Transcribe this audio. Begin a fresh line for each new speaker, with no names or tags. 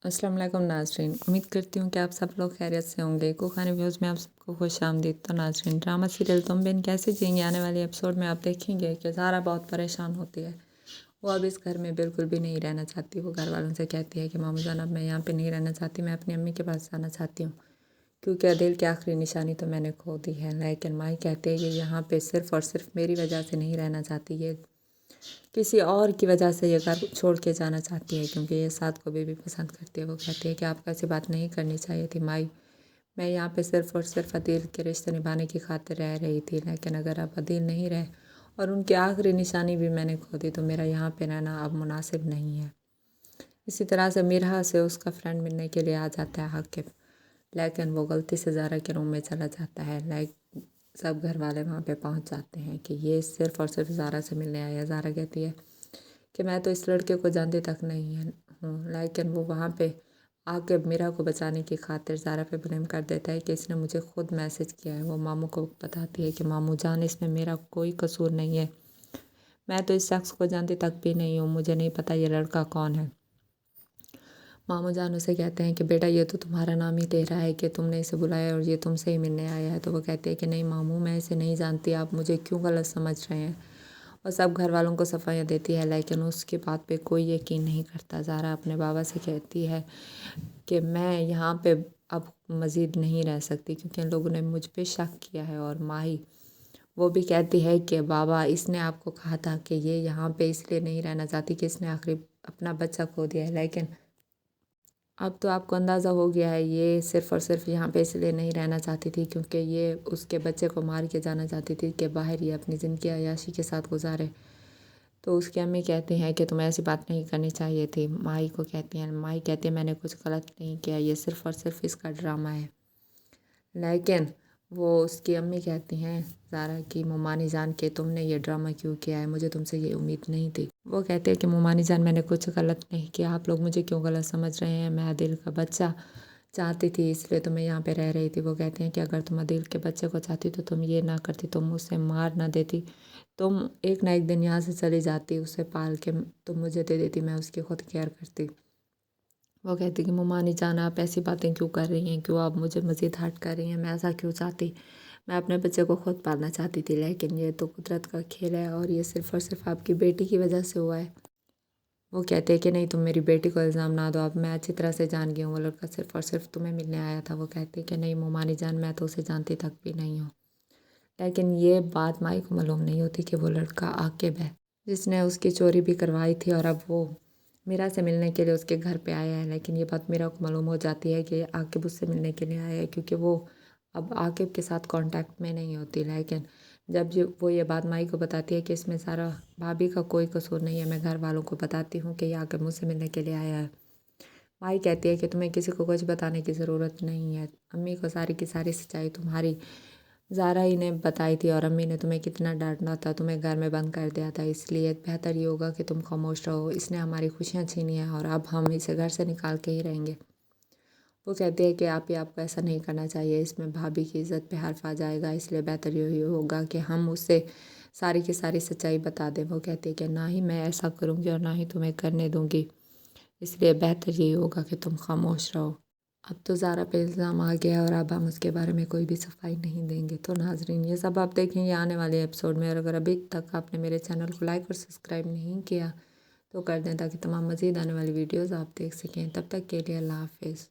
अस्सलाम वालेकुम नाज़रीन, उम्मीद करती हूँ कि आप सब लोग खैरियत से होंगे। कुखानी व्यूज़ में आप सबको खुश आमदीद। तो नाज़रीन, ड्रामा सीरियल तुम बिन कैसे जिएंगे आने वाले एपिसोड में आप देखेंगे कि ज़ारा बहुत परेशान होती है। वो अब इस घर में बिल्कुल भी नहीं रहना चाहती। वो घर वालों से कहती है कि मामू जान, अब मैं यहाँ पे नहीं रहना चाहती, मैं अपनी अम्मी के पास जाना चाहती हूँ, क्योंकि अदील की आखिरी निशानी तो मैंने खो दी है। लेकिन माई कहते हैं कि यहाँ पे सिर्फ़ और सिर्फ मेरी वजह से नहीं रहना चाहती, ये किसी और की वजह से ये घर छोड़ के जाना चाहती है, क्योंकि ये साथ को भी पसंद करती है। वो कहती है कि आपको ऐसी बात नहीं करनी चाहिए थी माई, मैं यहाँ पे सिर्फ़ और सिर्फ अदील के रिश्ते निभाने की खातिर रह रही थी, लेकिन अगर अब अदील नहीं रहे और उनकी आखिरी निशानी भी मैंने खो दी तो मेरा यहाँ पे रहना अब मुनासिब नहीं है। इसी तरह से मिरहा से उसका फ्रेंड मिलने के लिए आ जाता है आकिब, लेकिन वो गलती से ज़ारा के रूम में चला जाता है। सब घर वाले वहाँ पे पहुँच जाते हैं कि ये सिर्फ़ और सिर्फ ज़ारा से मिलने आया है। ज़ारा कहती है कि मैं तो इस लड़के को जानती तक नहीं हूँ, लेकिन वो वहाँ पे आके मीरा को बचाने की खातिर ज़ारा पे ब्लेम कर देता है कि इसने मुझे खुद मैसेज किया है। वो मामू को बताती है कि मामू जान, इसमें मेरा कोई कसूर नहीं है, मैं तो इस शख्स को जानती तक भी नहीं हूँ, मुझे नहीं पता ये लड़का कौन है। मामू जान उसे कहते हैं कि बेटा ये तो तुम्हारा नाम ही दे रहा है कि तुमने इसे बुलाया और ये तुमसे ही मिलने आया है। तो वो कहते हैं कि नहीं मामू, मैं इसे नहीं जानती, आप मुझे क्यों गलत समझ रहे हैं। और सब घर वालों को सफाइयाँ देती है, लेकिन उसकी बात पे कोई यकीन नहीं करता। ज़ारा अपने बाबा से कहती है कि मैं यहाँ पे अब मज़ीद नहीं रह सकती, क्योंकि इन लोगों ने मुझ पे शक किया है। और माही वो भी कहती है कि बाबा, इसने आपको कहा था कि ये यहाँ पे इसलिए नहीं रहना चाहती कि इसने आखिरी अपना बच्चा खो दिया है, लेकिन अब तो आपको अंदाज़ा हो गया है, ये सिर्फ़ और सिर्फ यहाँ पे इसलिए नहीं रहना चाहती थी क्योंकि ये उसके बच्चे को मार के जाना चाहती थी कि बाहर ये अपनी ज़िंदगी अय्याशी के साथ गुजारे। तो उसकी अम्मी कहती हैं कि तुम्हें ऐसी बात नहीं करनी चाहिए थी। माई को कहती हैं, माई कहती है मैंने कुछ गलत नहीं किया, ये सिर्फ़ और सिर्फ इसका ड्रामा है। लेकिन वो उसकी अम्मी कहती हैं ज़ारा की, मुमानी जान के तुमने ये ड्रामा क्यों किया है, मुझे तुमसे ये उम्मीद नहीं थी। वो कहते हैं कि मुमानी जान, मैंने कुछ गलत नहीं किया, आप लोग मुझे क्यों गलत समझ रहे हैं, मैं अदील का बच्चा चाहती थी इसलिए तो मैं यहाँ पे रह रही थी। वो कहते हैं कि अगर तुम अदील के बच्चे को चाहती तो तुम ये ना करती, तुम उसे मार ना देती, तुम एक ना एक दिन यहाँ से चली जाती, उसे पाल के तुम मुझे दे देती, मैं उसकी खुद केयर करती। वो कहती कि मुमानी जान, आप ऐसी बातें क्यों कर रही हैं, क्यों आप मुझे मज़ीद हर्ट कर रही हैं, मैं ऐसा क्यों चाहती, मैं अपने बच्चे को खुद पालना चाहती थी, लेकिन ये तो कुदरत का खेल है और ये सिर्फ़ और सिर्फ आपकी बेटी की वजह से हुआ है। वो कहते हैं कि नहीं, तुम मेरी बेटी को इल्ज़ाम ना दो, अब मैं अच्छी तरह से जान गई हूँ, वो लड़का सिर्फ़ और सिर्फ तुम्हें मिलने आया था। वो कहते हैं कि नहीं मुमानी जान, मैं तो उसे जानती तक भी नहीं हूँ। लेकिन ये बात माई को मालूम नहीं होती कि वो लड़का आकिब है, जिसने उसकी चोरी भी करवाई थी और अब वो मीरा से मिलने के लिए उसके घर पे आया है। लेकिन ये बात मीरा को मालूम हो जाती है कि आकिब उससे मिलने के लिए आया है, क्योंकि वो अब आकिब के साथ कांटेक्ट में नहीं होती। लेकिन जब वो ये बात माई को बताती है कि इसमें सारा भाभी का कोई कसूर नहीं है, मैं घर वालों को बताती हूँ कि ये आकिब मुझसे मिलने के लिए आया है। माई कहती है कि तुम्हें किसी को कुछ बताने की ज़रूरत नहीं है, अम्मी को सारी की सारी सच्चाई तुम्हारी ज़ारा ही ने बताई थी और अम्मी ने तुम्हें कितना डांटा था, तुम्हें घर में बंद कर दिया था, इसलिए बेहतर ये होगा कि तुम खामोश रहो, इसने हमारी खुशियाँ छीनी हैं और अब हम इसे घर से निकाल के ही रहेंगे। वो कहती है कि आपको ऐसा नहीं करना चाहिए, इसमें भाभी की इज़्ज़त पे हर्फ आ जाएगा, इसलिए बेहतर यही होगा कि हम उससे सारी की सारी सच्चाई बता दें। वो कहती है कि ना ही मैं ऐसा करूँगी और ना ही तुम्हें करने दूँगी, इसलिए बेहतर यही होगा कि तुम खामोश रहो। अब तो ज़ारा पे इल्ज़ाम आ गया और अब हम उसके बारे में कोई भी सफाई नहीं देंगे। तो नाज़रीन, ये सब आप देखेंगे आने वाले एपिसोड में, और अगर अभी तक आपने मेरे चैनल को लाइक और सब्सक्राइब नहीं किया तो कर दें, ताकि तमाम मज़ीद आने वाली वीडियोज़ आप देख सकें। तब तक के लिए अल्लाह हाफ़िज़।